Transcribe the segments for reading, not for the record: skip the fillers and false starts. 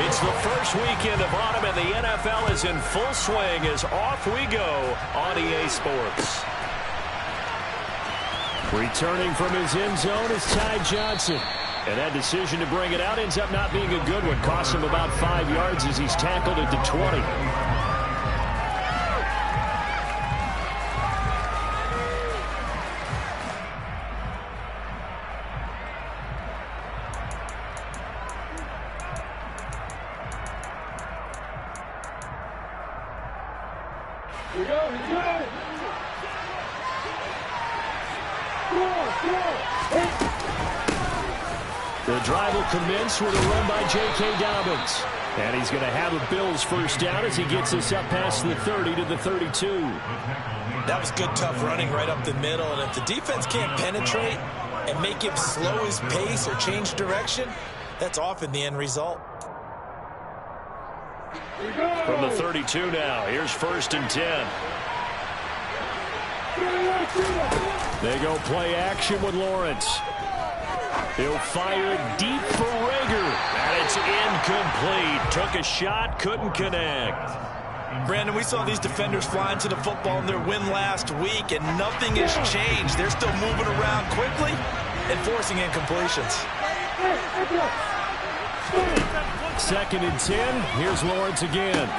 It's the first weekend of autumn, and the NFL is in full swing as off we go on EA Sports. Returning from his end zone is Ty Johnson. And that decision to bring it out ends up not being a good one. Costs him about 5 yards as he's tackled at the 20. The drive will commence with a run by J.K. Dobbins. And he's going to have a Bills first down as he gets us up past the 30 to the 32. That was good, tough running right up the middle. And if the defense can't penetrate and make him slow his pace or change direction, that's often the end result. From the 32 now, here's 1st and 10. They go play action with Lawrence. He'll fire it deep for Rager. And it's incomplete. Took a shot, couldn't connect. Brandon, we saw these defenders flying to the football in their win last week, and nothing has changed. They're still moving around quickly and forcing incompletions. 2nd and 10. Here's Lawrence again.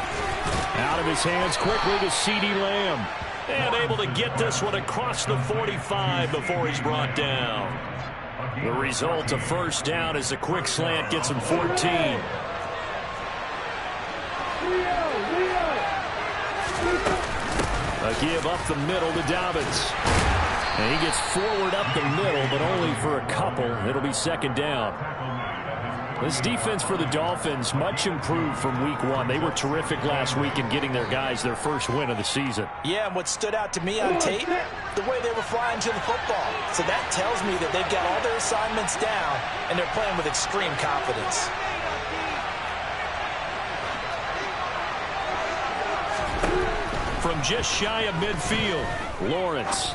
Out of his hands quickly to CeeDee Lamb. And able to get this one across the 45 before he's brought down. The result, a first down as a quick slant gets him 14. A give up the middle to Dobbins. And he gets forward up the middle, but only for a couple. It'll be 2nd down. This defense for the Dolphins, much improved from week 1. They were terrific last week in getting their guys their first win of the season. Yeah, and what stood out to me on tape, the way they were flying to the football. So that tells me that they've got all their assignments down, and they're playing with extreme confidence. From just shy of midfield, Lawrence.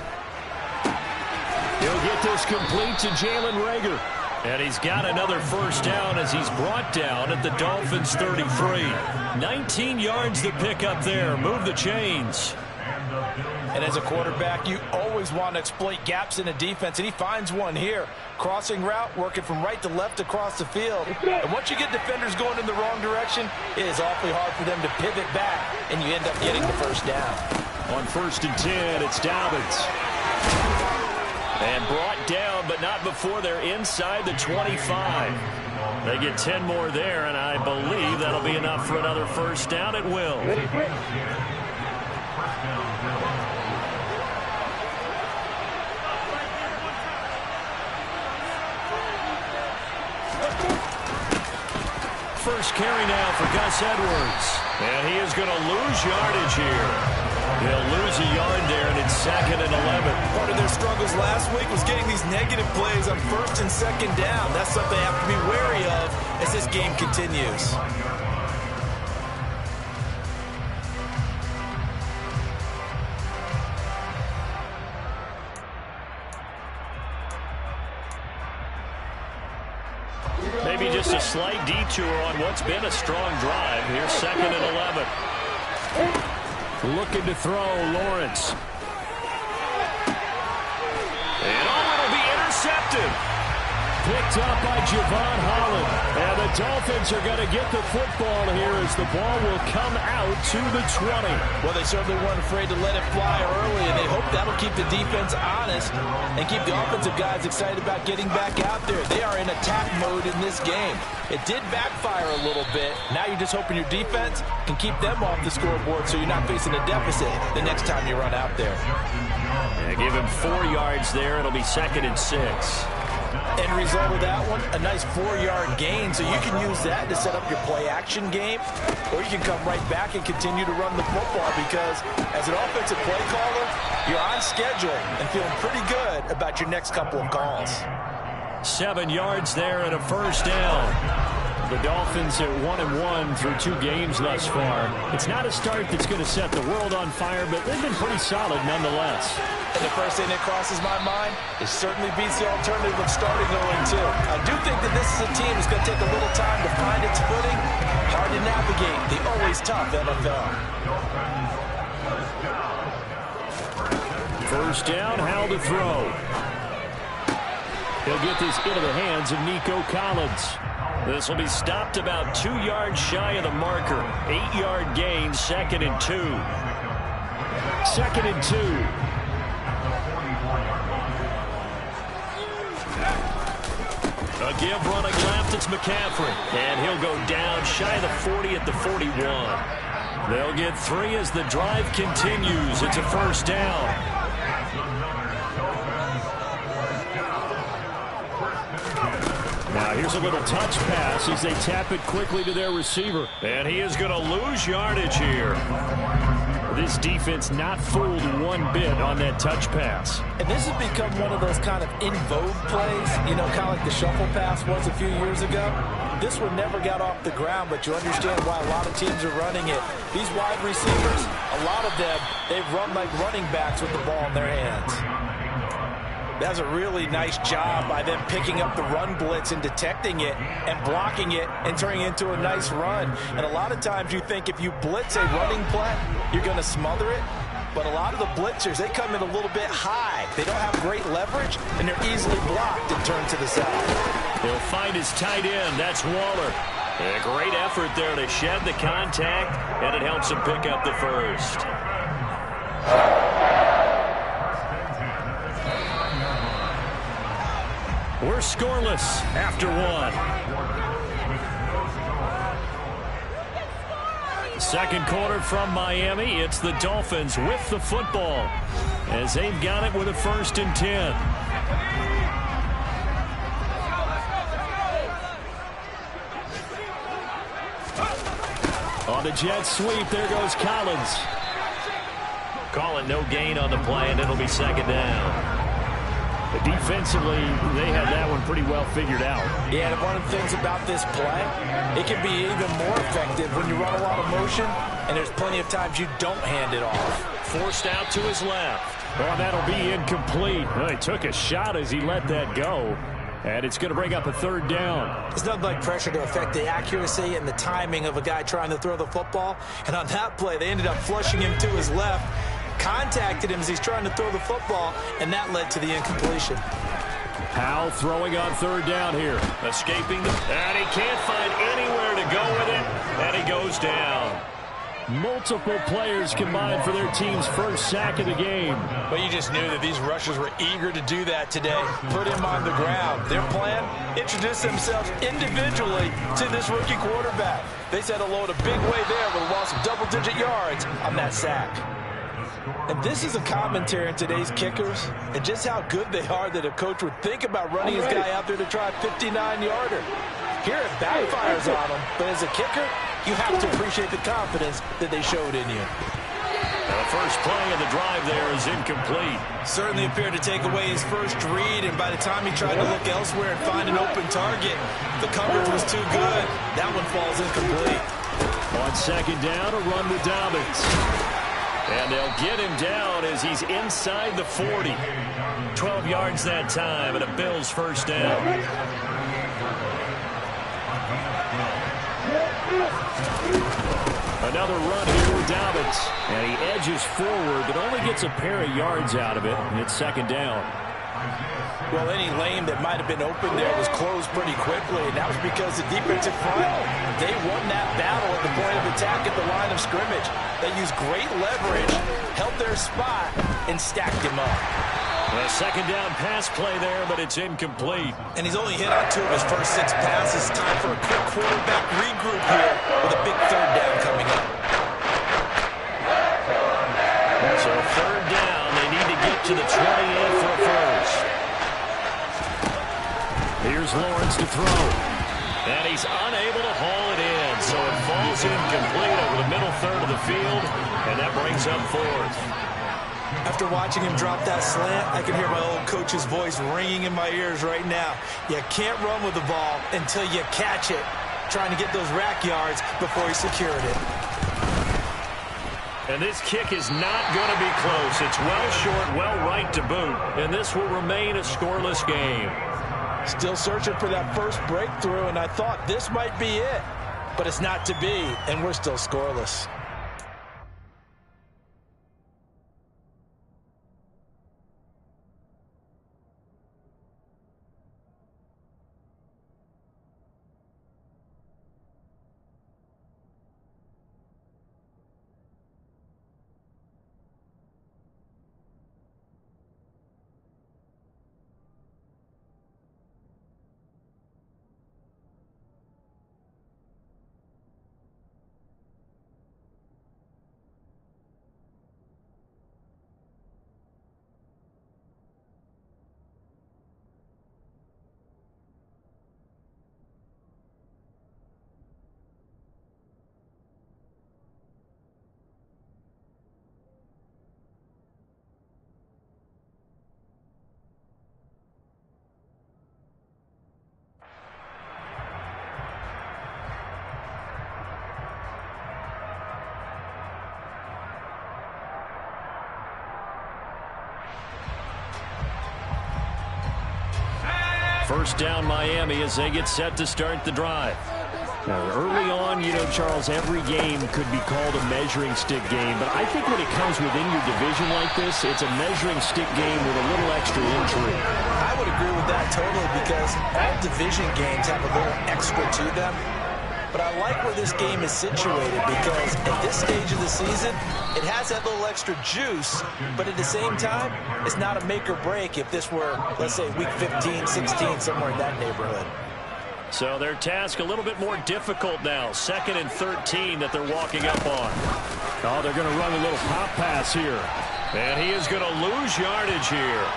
He'll get this complete to Jalen Rager. And he's got another first down as he's brought down at the Dolphins' 33. 19 yards to pick up there. Move the chains. And as a quarterback, you always want to exploit gaps in a defense, and he finds one here. Crossing route, working from right to left across the field. And once you get defenders going in the wrong direction, it is awfully hard for them to pivot back, and you end up getting the first down. On 1st and 10, it's Dobbins. And brought down, but not before they're inside the 25. They get 10 more there, and I believe that'll be enough for another first down. It will. First carry now for Gus Edwards. And he is going to lose yardage here. They'll lose a yard there, and it's 2nd and 11. Part of their struggles last week was getting these negative plays on 1st and 2nd down. That's something they have to be wary of as this game continues. Maybe just a slight detour on what's been a strong drive. Here's 2nd and 11. Looking to throw, Lawrence. And it'll be intercepted. Picked up by Javon Holland. And the Dolphins are going to get the football here as the ball will come out to the 20. Well, they certainly weren't afraid to let it fly early, and they hope that'll keep the defense honest and keep the offensive guys excited about getting back out there. They are in attack mode in this game. It did backfire a little bit. Now you're just hoping your defense can keep them off the scoreboard so you're not facing a deficit the next time you run out there. Yeah, give him 4 yards there. It'll be 2nd and 6. End result of that one, a nice 4-yard gain. So you can use that to set up your play-action game, or you can come right back and continue to run the football because as an offensive play caller, you're on schedule and feeling pretty good about your next couple of calls. 7 yards there and a first down. The Dolphins at 1-1 through 2 games thus far. It's not a start that's going to set the world on fire, but they've been pretty solid nonetheless. And the first thing that crosses my mind is certainly beats the alternative of starting 0-2. I do think that this is is a team that's going to take a little time to find its footing. Hard to navigate the always tough NFL. First down, Howell to throw. He'll get this into the hands of Nico Collins. This will be stopped about 2 yards shy of the marker. 8-yard gain, 2nd and 2. 2nd and 2. A give running left, it's McCaffrey. And he'll go down shy of the 40 at the 41. They'll get 3 as the drive continues. It's a first down. Now here's a little touch pass as they tap it quickly to their receiver. And he is going to lose yardage here. This defense not fooled one bit on that touch pass. And this has become one of those kind of in vogue plays, you know, kind of like the shuffle pass was a few years ago. This one never got off the ground, but you understand why a lot of teams are running it. These wide receivers, a lot of them, they run like running backs with the ball in their hands. That's a really nice job by them picking up the run blitz and detecting it and blocking it and turning it into a nice run. And a lot of times you think if you blitz a running play, you're going to smother it. But a lot of the blitzers, they come in a little bit high. They don't have great leverage, and they're easily blocked and turned to the side. He'll find his tight end. That's Waller. And a great effort there to shed the contact, and it helps him pick up the first. We're scoreless after 1. Second quarter from Miami. It's the Dolphins with the football as they've got it with a 1st and 10. On the jet sweep, there goes Collins. Call it no gain on the play, and it'll be 2nd down. But defensively, they had that one pretty well figured out. Yeah, and one of the things about this play, it can be even more effective when you run a lot of motion, and there's plenty of times you don't hand it off. Forced out to his left. Oh, that'll be incomplete. Well, he took a shot as he let that go. And it's going to bring up a 3rd down. It's nothing like pressure to affect the accuracy and the timing of a guy trying to throw the football. And on that play, they ended up flushing him to his left. Contacted him as he's trying to throw the football, and that led to the incompletion. Howell throwing on 3rd down here. Escaping, and he can't find anywhere to go with it, and he goes down. Multiple players combined for their team's first sack of the game. But you just knew that these rushers were eager to do that today. Put him on the ground. Their plan, introduce themselves individually to this rookie quarterback. They said hello in a big way there with a loss of double-digit yards on that sack. And this is a commentary on today's kickers and just how good they are that a coach would think about running his guy out there to try a 59-yarder. Here it backfires on him, but as a kicker, you have to appreciate the confidence that they showed in you. The first play of the drive there is incomplete. Certainly appeared to take away his first read, and by the time he tried to look elsewhere and find an open target, the coverage was too good. That one falls incomplete. On 2nd down, a run with Dobbins. And they'll get him down as he's inside the 40. 12 yards that time, and a Bills first down. Another run here with Dobbins. And he edges forward, but only gets a pair of yards out of it, and it's 2nd down. Well, any lane that might have been open there was closed pretty quickly, and that was because the defensive front, they won that battle at the point of attack at the line of scrimmage. They used great leverage, held their spot, and stacked him up. A 2nd down pass play there, but it's incomplete. And he's only hit on 2 of his first 6 passes. Time for a quick quarterback regroup here with a big 3rd down coming up. So 3rd down, they need to get to the 28 for a first. Here's Lawrence to throw. And he's unable to haul it in. So it falls incomplete over the middle 3rd of the field. And that brings up 4th. After watching him drop that slant, I can hear my old coach's voice ringing in my ears right now. You can't run with the ball until you catch it. Trying to get those rack yards before he secured it. And this kick is not going to be close. It's well short, well right to boot. And this will remain a scoreless game. Still searching for that first breakthrough, and I thought this might be it. But it's not to be, and we're still scoreless. First down Miami as they get set to start the drive. Now, early on, you know, Charles, every game could be called a measuring stick game. But I think when it comes within your division like this, it's a measuring stick game with a little extra intrigue. I would agree with that totally because all division games have a little extra to them. But I like where this game is situated because at this stage of the season, it has that little extra juice, but at the same time, it's not a make or break if this were, let's say, week 15, 16, somewhere in that neighborhood. So their task a little bit more difficult now. 2nd and 13 that they're walking up on. Oh, they're going to run a little pop pass here. And he is going to lose yardage here.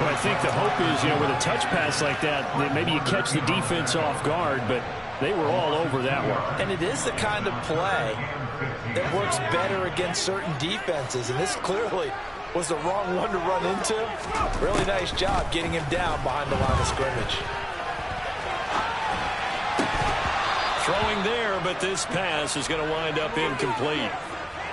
But I think the hope is, you know, with a touch pass like that, maybe you catch the defense off guard, but they were all over that one. And it is the kind of play that works better against certain defenses. And this clearly was the wrong one to run into. Really nice job getting him down behind the line of scrimmage. Throwing there, but this pass is going to wind up incomplete.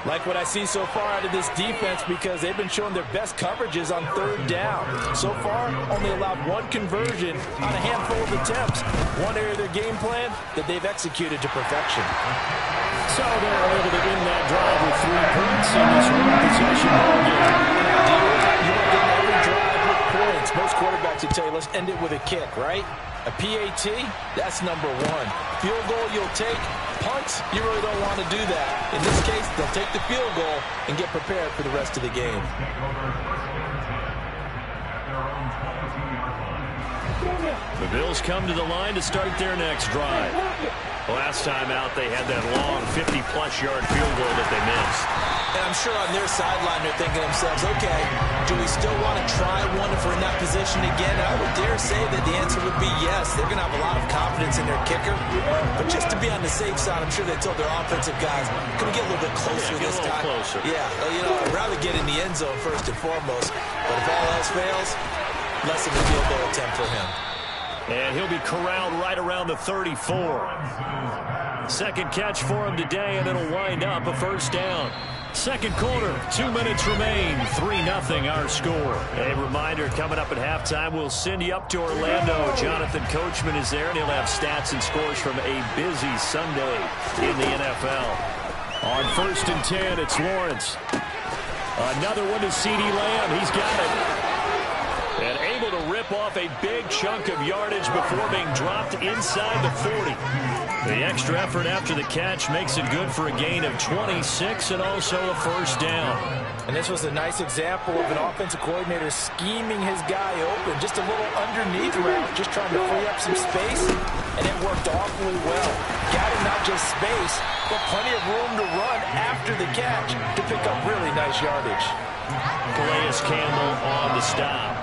Like what I see so far out of this defense because they've been showing their best coverages on 3rd down. So far, only allowed one conversion on a handful of attempts. One area of their game plan that they've executed to perfection. So they're able to win that drive with 3 points in this one possession ball game. You want to get every drive with points. Most quarterbacks would tell you, let's end it with a kick, right? A PAT, that's number 1. Field goal you'll take. Punts, you really don't want to do that. In this case, they'll take the field goal and get prepared for the rest of the game. The Bills come to the line to start their next drive. Last time out, they had that long 50-plus yard field goal that they missed. And I'm sure on their sideline they're thinking to themselves, okay, do we still want to try one if we're in that position again? And I would dare say that the answer would be yes. They're going to have a lot of confidence in their kicker. But just to be on the safe side, I'm sure they told their offensive guys, can we get a little bit closer this time? Closer. Yeah, you know, I'd rather get in the end zone first and foremost. But if all else fails, less of a field goal attempt for him. And he'll be corralled right around the 34. Second catch for him today, and it'll wind up a first down. Second quarter, 2 minutes remain, 3-0 our score. A reminder, coming up at halftime, we'll send you up to Orlando. Jonathan Coachman is there, and he'll have stats and scores from a busy Sunday in the NFL. On 1st and 10, it's Lawrence. Another one to C.D. Lamb. He's got it. And able to rip off a big chunk of yardage before being dropped inside the 40. The extra effort after the catch makes it good for a gain of 26 and also a first down. And this was a nice example of an offensive coordinator scheming his guy open. Just a little underneath route, just trying to free up some space, and it worked awfully well. Got him not just space, but plenty of room to run after the catch to pick up really nice yardage. Calais Campbell on the stop.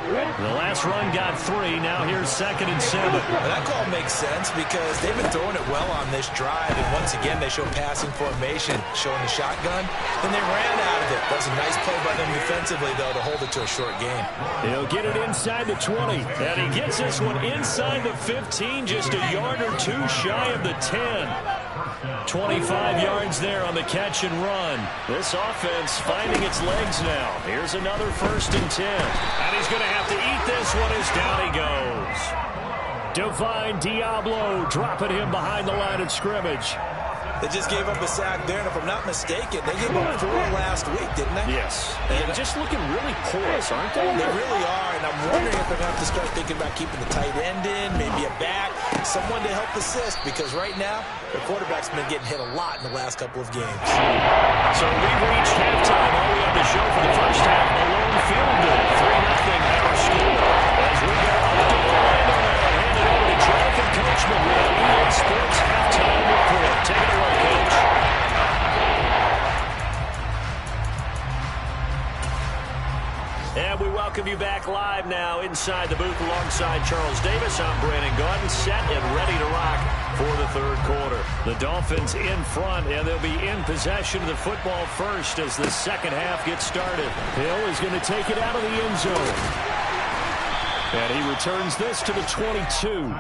The last run got 3. Now here's 2nd and 7. That call makes sense because they've been throwing it well on this drive. And once again, they show passing formation, showing the shotgun. Then they ran out of it. That was a nice play by them defensively, though, to hold it to a short game. He'll get it inside the 20. And he gets this one inside the 15, just a yard or 2 shy of the 10. 25 yards there on the catch and run. This offense finding its legs now. Here's another 1st and 10. And he's going to have to eat this one as down he goes. Divine Diablo dropping him behind the line of scrimmage. They just gave up a sack there, and if I'm not mistaken, they gave up 4 last week, didn't they? Yes. And just looking really porous, aren't they? They really are, and I'm wondering if they're going to have to start thinking about keeping the tight end in, maybe a back, someone to help assist, because right now, the quarterback's been getting hit a lot in the last couple of games. So we've reached halftime. All we have to show for the first half, a lone field goal. 3-0 our score. As we go up to Orlando now, hand it over to Jonathan Coachman with our EA Sports halftime report. Take it away, Coach. And we welcome you back live now inside the booth alongside Charles Davis. I'm Brandon Gaudin, set and ready to rock for the 3rd quarter. The Dolphins in front, and they'll be in possession of the football first as the 2nd half gets started. Hill is going to take it out of the end zone. And he returns this to the 22.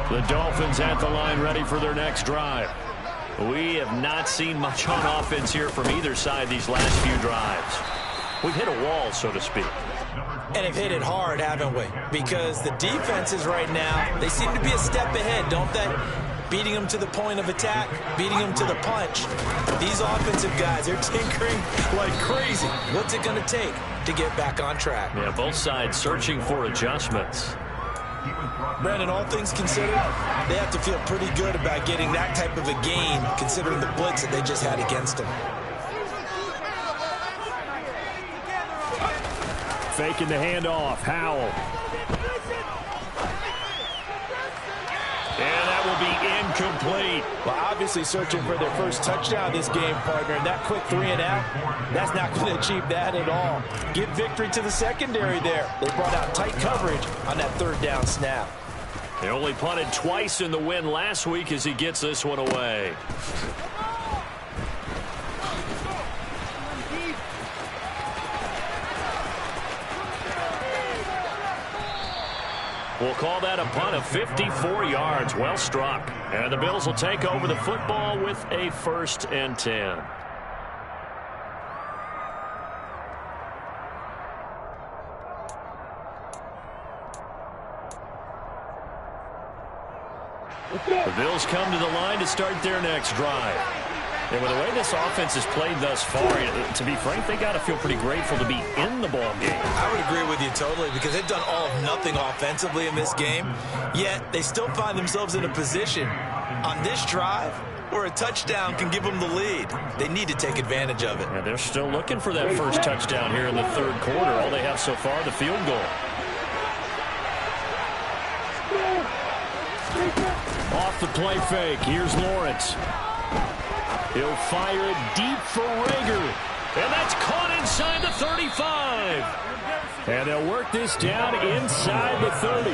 The Dolphins at the line ready for their next drive. We have not seen much on offense here from either side these last few drives. We've hit a wall, so to speak. And have hit it hard, haven't we? Because the defenses right now, they seem to be a step ahead, don't they? Beating them to the point of attack, beating them to the punch. These offensive guys, they're tinkering like crazy. What's it going to take to get back on track? Yeah, both sides searching for adjustments. Brandon, all things considered, they have to feel pretty good about getting that type of a gain, considering the blitz that they just had against them. Faking the handoff, Howell. And that will be incomplete. Well, obviously searching for their first touchdown this game, partner. And that quick 3 and out, that's not going to achieve that at all. Give victory to the secondary there. They brought out tight coverage on that 3rd down snap. They only punted twice in the win last week as he gets this one away. We'll call that a punt of 54 yards. Well struck. And the Bills will take over the football with a 1st and 10. The Bills come to the line to start their next drive. And with the way this offense has played thus far, to be frank, they got to feel pretty grateful to be in the ball game. I would agree with you totally, because they've done all of nothing offensively in this game, yet they still find themselves in a position on this drive where a touchdown can give them the lead. They need to take advantage of it. And they're still looking for that first touchdown here in the 3rd quarter. All they have so far, the field goal. Off the play fake, here's Lawrence. He'll fire it deep for Rager. And that's caught inside the 35. And they'll work this down inside the 30.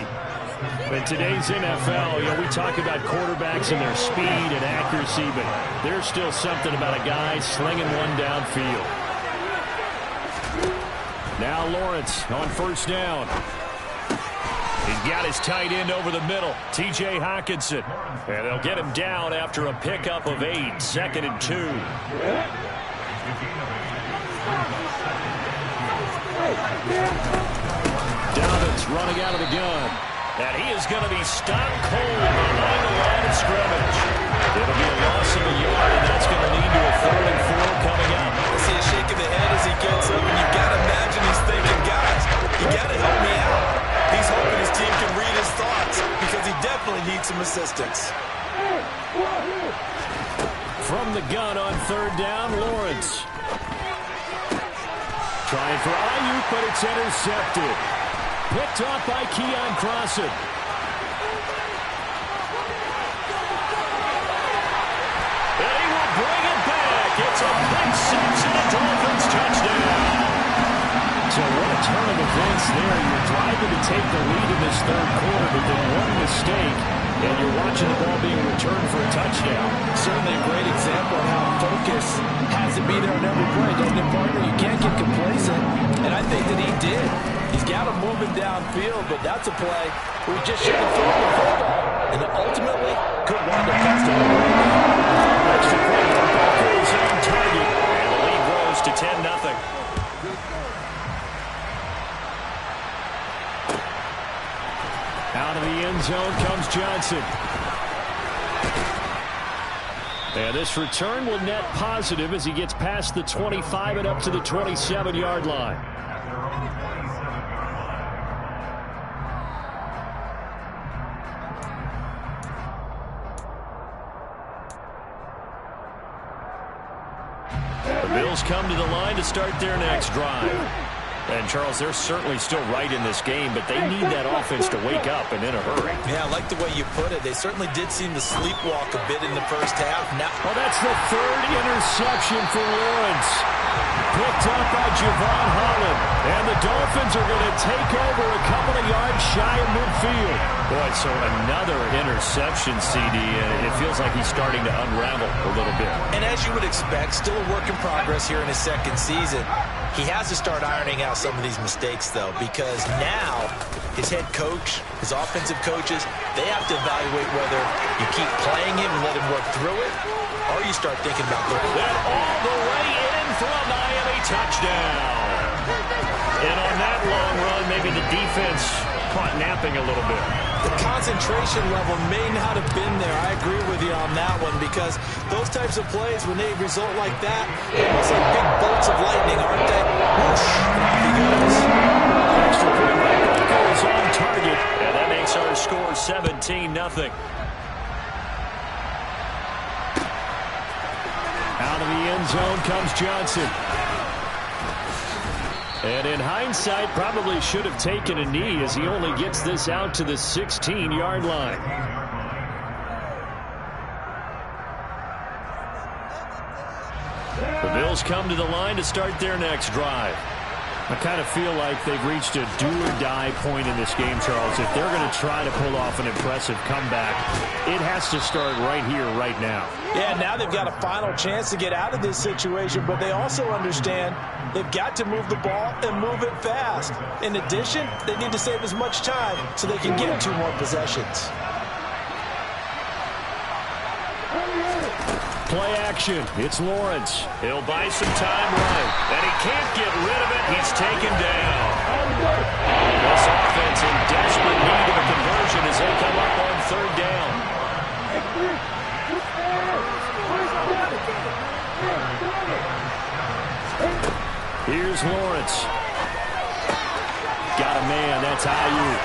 In today's NFL, we talk about quarterbacks and their speed and accuracy, but there's still something about a guy slinging one downfield. Now Lawrence on 1st down. He's got his tight end over the middle, T.J. Hockenson. And they'll get him down after a pickup of 8, 2nd and 2. Dobbins running out of the gun. And he is going to be stopped cold behind the line of scrimmage. It'll be a loss of a yard, and that's going to lead to a 3rd and 4 coming up. I see a shake of the head as he gets up, and you've got to imagine he's thinking, guys, you got to help me out. He's hoping his team can read his thoughts because he definitely needs some assistance. From the gun on 3rd down, Lawrence. Trying for Ayuk, but it's intercepted. Picked off by Keon Crossan. And he will bring it back. It's a pick 6 and a Dolphins touchdown. So what a turn of events there. You're driving to take the lead in this 3rd quarter, but then one mistake, and you're watching the ball being returned for a touchdown. Certainly a great example of how focus has to be there on every play, doesn't it, partner? You can't get complacent, and I think that he did. He's got him moving downfield, but that's a play where he just should have thrown the football. And ultimately, could wind up costing him. Extra point for Booker is on target. And the lead grows to 10-0. Out of the end zone comes Johnson. And this return will net positive as he gets past the 25 and up to the 27-yard line. The Bills come to the line to start their next drive. And, Charles, they're certainly still right in this game, but they need that offense to wake up and in a hurry. Yeah, I like the way you put it. They certainly did seem to sleepwalk a bit in the first half. Now, well, that's the third interception for Lawrence. Picked up by Javon Holland. And the Dolphins are going to take over a couple of yards shy of midfield. Boy, so another interception, CD. It feels like he's starting to unravel a little bit. And as you would expect, still a work in progress here in his second season. He has to start ironing out some of these mistakes, though, because now his head coach, his offensive coaches, they have to evaluate whether you keep playing him and let him work through it, or you start thinking about throwing it all the way in for a Miami touchdown. And on that long run, maybe the defense caught napping a little bit. The concentration level may not have been there. I agree with you on that one, because those types of plays, when they result like that, they're almost like big bolts of lightning, aren't they? Whoosh! Off he goes. Extra point by Booker is on target, and that makes our score 17-0. Out of the end zone comes Johnson. And in hindsight, probably should have taken a knee as he only gets this out to the 16-yard line. The Bills come to the line to start their next drive. I kind of feel like they've reached a do-or-die point in this game, Charles. If they're going to try to pull off an impressive comeback, it has to start right here, right now. Yeah, now they've got a final chance to get out of this situation, but they also understand they've got to move the ball and move it fast. In addition, they need to save as much time so they can get 2 more possessions. Play action. It's Lawrence. He'll buy some time right. And he can't get rid of it. He's taken down. This offense in desperate need of a conversion as they come up on 3rd down. Here's Lawrence. Got a man. That's Ayuk.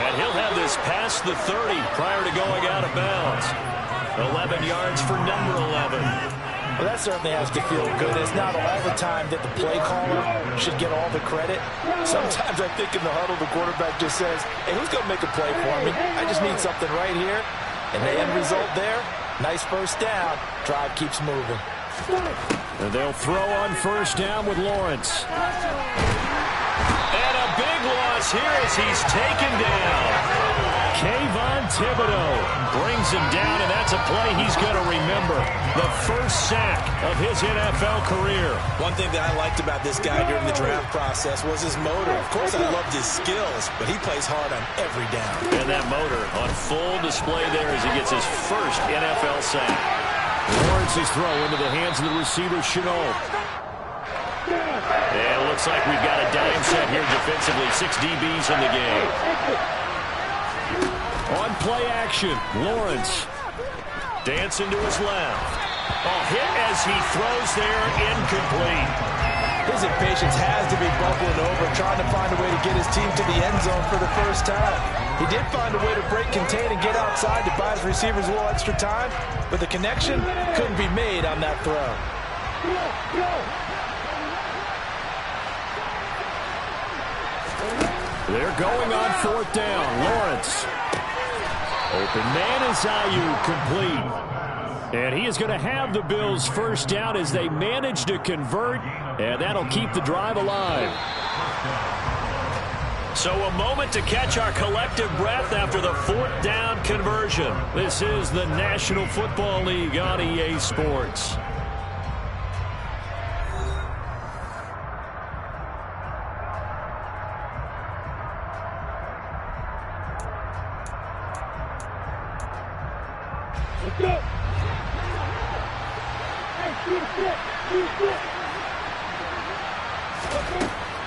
And he'll have this past the 30 prior to going out of bounds. 11 yards for number 11. Well, that certainly has to feel good. It's not all the time that the play caller should get all the credit. Sometimes I think in the huddle, the quarterback just says, hey, who's going to make a play for me? I just need something right here. And the end result there, nice first down. Drive keeps moving. And they'll throw on 1st down with Lawrence. And a big loss here as he's taken down. Kayvon Thibodeau brings him down, and that's a play he's going to remember. The first sack of his NFL career. One thing that I liked about this guy during the draft process was his motor. Of course, I loved his skills, but he plays hard on every down. And that motor on full display there as he gets his first NFL sack. Lawrence's throw into the hands of the receiver, Chenault. And it looks like we've got a dime set here defensively. 6 DBs in the game. On play action, Lawrence. Dancing to his left. Hit as he throws there, incomplete. His impatience has to be bubbling over, trying to find a way to get his team to the end zone for the first time. He did find a way to break, contain, and get outside to buy his receivers a little extra time, but the connection couldn't be made on that throw. They're going on 4th down. Lawrence. Open man is Ayuk, complete. And he is going to have the Bills' first down as they manage to convert, and that'll keep the drive alive. So a moment to catch our collective breath after the 4th down conversion. This is the National Football League on EA Sports.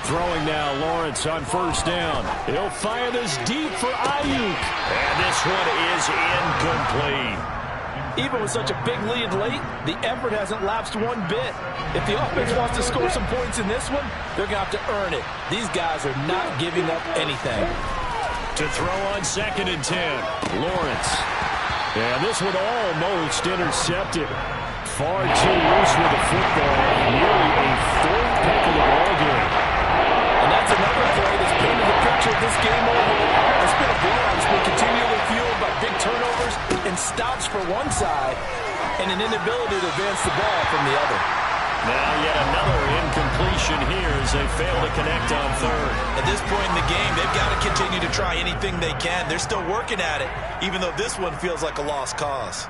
Throwing now, Lawrence on first down. He'll fire this deep for Ayuk. And this one is incomplete. Even with such a big lead late, the effort hasn't lapsed one bit. If the offense wants to score some points in this one, they're going to have to earn it. These guys are not giving up anything. To throw on 2nd and 10, Lawrence. And this one almost intercepted. Far too loose with the football. Nearly a 4th pick of the ball game. And that's another play that's painted the picture of this game overall. It's been a blowout. It's been continually fueled by big turnovers and stops for one side and an inability to advance the ball from the other. Now yet another incompletion here as they fail to connect on 3rd. At this point in the game, they've got to continue to try anything they can. They're still working at it, even though this one feels like a lost cause.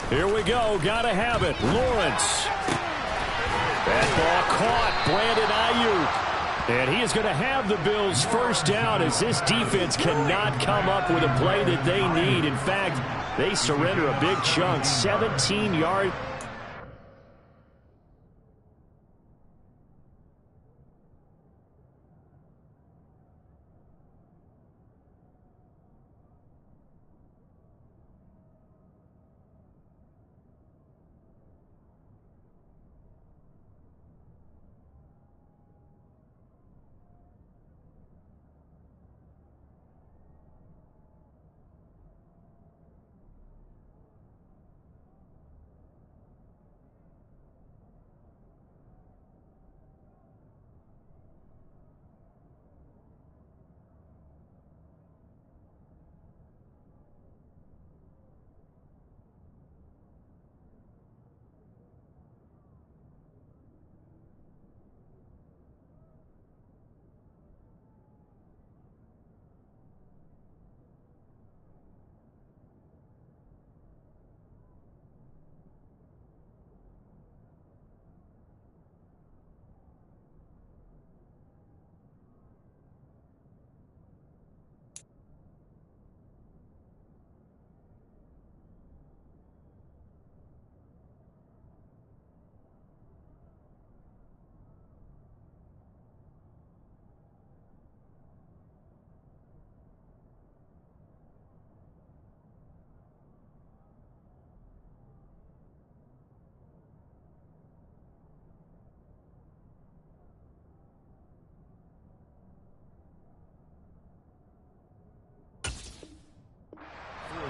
Here we go. Gotta have it. Lawrence. That ball caught. Brandon Ayuk. And he is going to have the Bills first down as this defense cannot come up with a play that they need. In fact, they surrender a big chunk. 17 yards.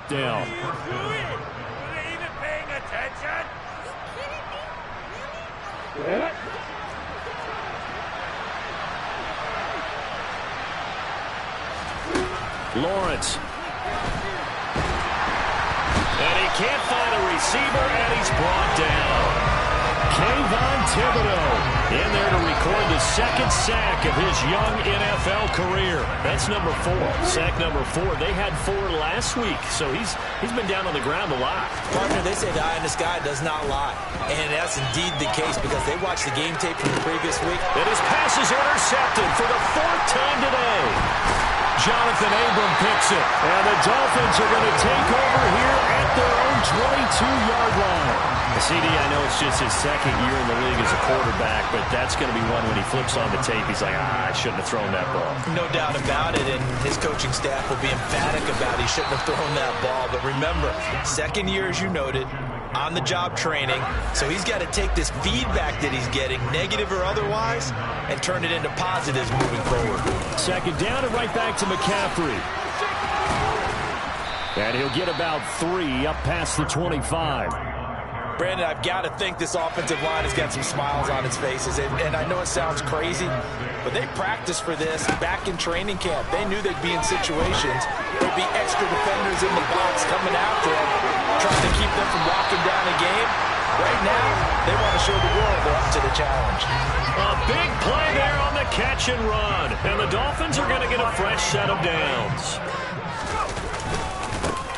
Down. Were they even paying attention? Lawrence. And he can't find a receiver, and he's brought down. Kayvon Thibodeau in there to record the 2nd sack of his young NFL career. That's number 4. Sack number 4. They had 4 last week, so he's been down on the ground a lot. Partner, they say the eye in the sky does not lie. And that's indeed the case because they watched the game tape from the previous week. And his pass is intercepted for the 4th time today. Jonathan Abram picks it. And the Dolphins are going to take over here at their own 22-yard line. CD, I know it's just his 2nd year in the league as a quarterback, but that's going to be one when he flips on the tape, he's like, I shouldn't have thrown that ball. No doubt about it, and his coaching staff will be emphatic about he shouldn't have thrown that ball. But remember, 2nd year, as you noted, on-the-job training, so he's got to take this feedback that he's getting, negative or otherwise, and turn it into positives moving forward. 2nd down and right back to McCaffrey. And he'll get about 3 up past the 25. Brandon, I've got to think this offensive line has got some smiles on its faces. And I know it sounds crazy, but they practiced for this back in training camp. They knew they'd be in situations. There'd be extra defenders in the box coming after them, trying to keep them from locking down a game. Right now, they want to show the world they're up to the challenge. A big play there on the catch and run. And the Dolphins are going to get a fresh set of downs.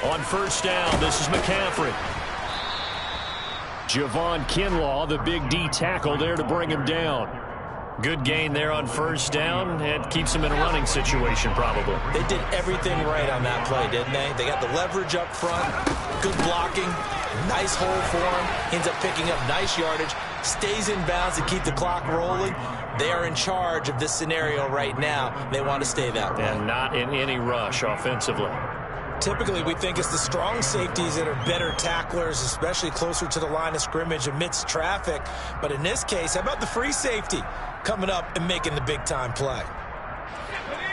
On first down, this is McCaffrey. Javon Kinlaw, the big D tackle there to bring him down. Good gain there on first down, and keeps him in a running situation probably. They did everything right on that play, didn't they? They got the leverage up front, good blocking, nice hole for him, ends up picking up nice yardage, stays in bounds to keep the clock rolling. They are in charge of this scenario right now. They want to stay that way. And not in any rush offensively. Typically, we think it's the strong safeties that are better tacklers, especially closer to the line of scrimmage amidst traffic. But in this case, how about the free safety coming up and making the big-time play?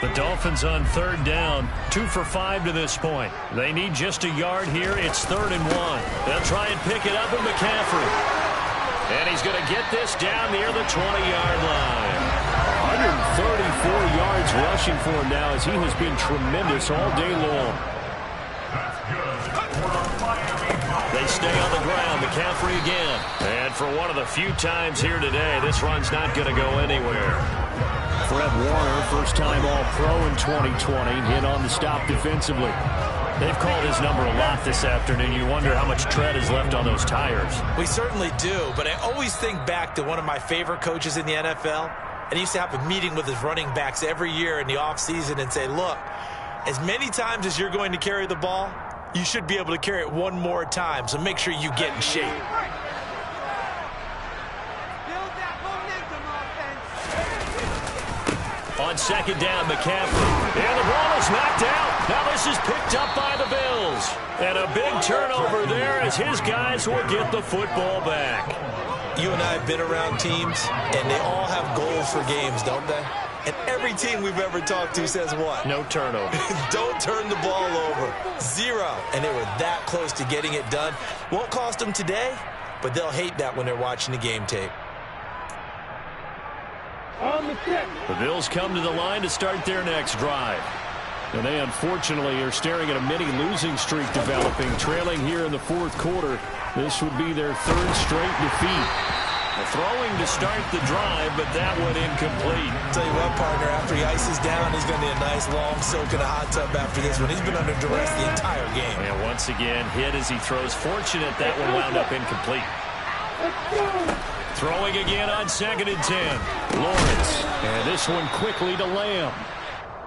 The Dolphins on third down, 2 for 5 to this point. They need just a yard here. It's 3rd and 1. They'll try and pick it up with McCaffrey. And he's going to get this down near the 20-yard line. 134 yards rushing for him now, as he has been tremendous all day long. They stay on the ground. McCaffrey again. And for one of the few times here today, this run's not going to go anywhere. Fred Warner, first-time All-Pro in 2020, hit on the stop defensively. They've called his number a lot this afternoon. You wonder how much tread is left on those tires. We certainly do, but I always think back to one of my favorite coaches in the NFL. And he used to have a meeting with his running backs every year in the offseason and say, look, as many times as you're going to carry the ball, you should be able to carry it one more time, so make sure you get in shape. On second down, McCaffrey. And the ball is knocked out. Now this is picked up by the Bills. And a big turnover there as his guys will get the football back. You and I have been around teams, and they all have goals for games, don't they? And every team we've ever talked to says what? No turnover. Don't turn the ball over. 0. And they were that close to getting it done. Won't cost them today, but they'll hate that when they're watching the game tape. The Bills come to the line to start their next drive. And they unfortunately are staring at a mini losing streak developing, trailing here in the 4th quarter. This would be their 3rd straight defeat. Throwing to start the drive, but that one incomplete. Tell you what, partner, after he ices down, he's going to need a nice long soak in a hot tub after this one. He's been under duress the entire game. And once again, hit as he throws. Fortunate that one wound up incomplete. Throwing again on 2nd and 10. Lawrence. And this one quickly to Lamb.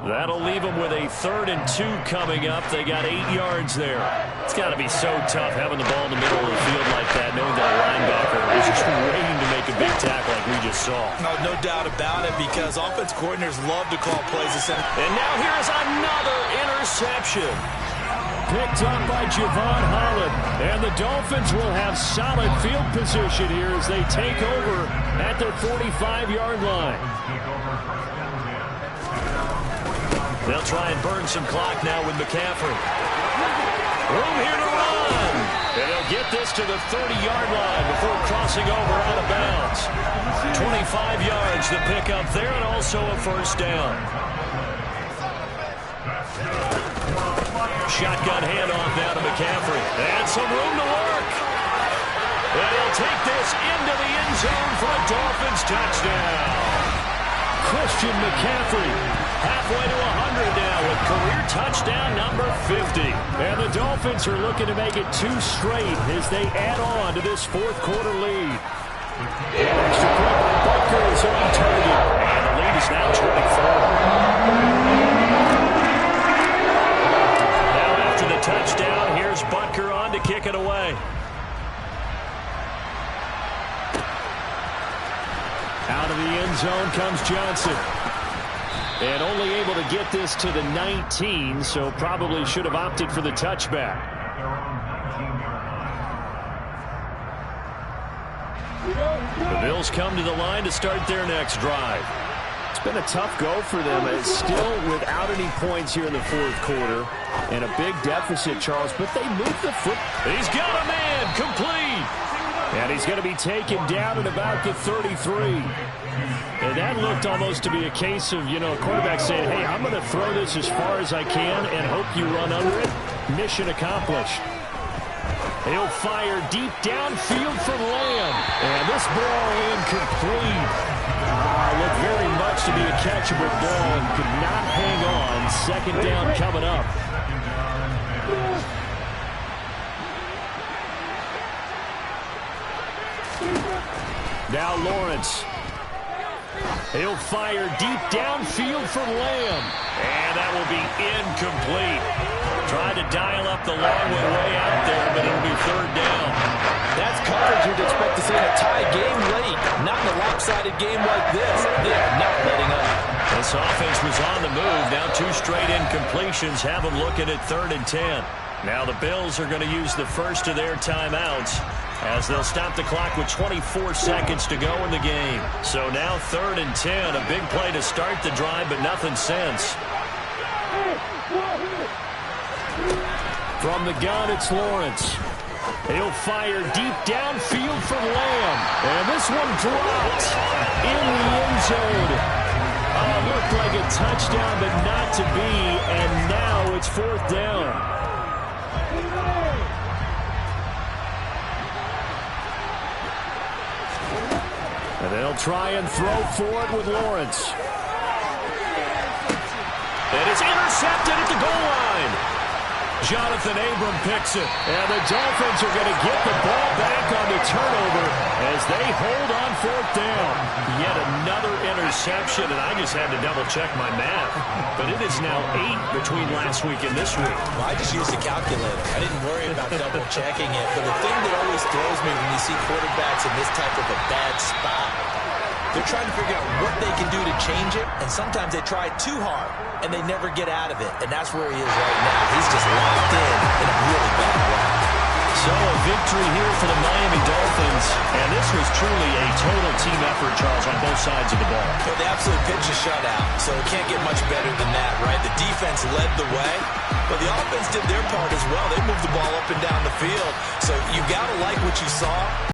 That'll leave them with a 3rd and 2 coming up. They got 8 yards there. It's got to be so tough having the ball in the middle of the field like that, knowing that a linebacker is just waiting to make a big tackle like we just saw. No doubt about it, because offense coordinators love to call plays. And now here's another interception. Picked up by Javon Holland. And the Dolphins will have solid field position here as they take over at their 45-yard line. They'll try and burn some clock now with McCaffrey. Room here to run. And they'll get this to the 30-yard line before crossing over out of bounds. 25 yards to pick up there, and also a first down. Shotgun handoff now to McCaffrey. And some room to work. And he'll take this into the end zone for a Dolphins touchdown. Christian McCaffrey halfway to 100 now with career touchdown number 50. And the Dolphins are looking to make it 2 straight as they add on to this 4th quarter lead. Extra point by Butker is on target. And the lead is now 24. Now after the touchdown, here's Butker on to kick it away. Out of the end zone comes Johnson. And only able to get this to the 19, so probably should have opted for the touchback. The Bills come to the line to start their next drive. It's been a tough go for them. It's still without any points here in the 4th quarter. And a big deficit, Charles, but they move the foot. He's got a man, complete. And he's going to be taken down at about the 33. And that looked almost to be a case of, a quarterback saying, hey, I'm going to throw this as far as I can and hope you run under it. Mission accomplished. He'll fire deep downfield for Lamb. And this ball incomplete. Looked very much to be a catchable ball and could not hang on. Second down coming up. Now Lawrence. He'll fire deep downfield for Lamb. And that will be incomplete. Tried to dial up the long way out there, but it'll be third down. That's coverage you'd expect to see in a tie game late. Not in a lopsided game like this. They are not letting up. This offense was on the move. Now 2 straight incompletions have them looking at 3rd and 10. Now the Bills are going to use the first of their timeouts as they'll stop the clock with 24 seconds to go in the game. So now 3rd and 10. A big play to start the drive, but nothing since. From the gun, it's Lawrence. He'll fire deep downfield for Lamb. And this one dropped in the end zone. Looked like a touchdown, but not to be. And now it's 4th down. And they'll try and throw for it with Lawrence. It is intercepted at the goal line. Jonathan Abram picks it. And the Dolphins are going to get the ball back on the turnover as they hold on 4th down. Yet another interception, and I just had to double-check my math. But it is now 8 between last week and this week. Well, I just used a calculator. I didn't worry about double-checking it. But the thing that always throws me when you see quarterbacks in this type of a bad spot, they're trying to figure out what they can do to change it, and sometimes they try too hard, and they never get out of it. And that's where he is right now. He's just locked in a really bad way. So a victory here for the Miami Dolphins, and this was truly a total team effort, Charles, on both sides of the ball. Well, they absolutely pitched a shutout, so it can't get much better than that, right? The defense led the way, but the offense did their part as well. They moved the ball up and down the field, so you got to like what you saw.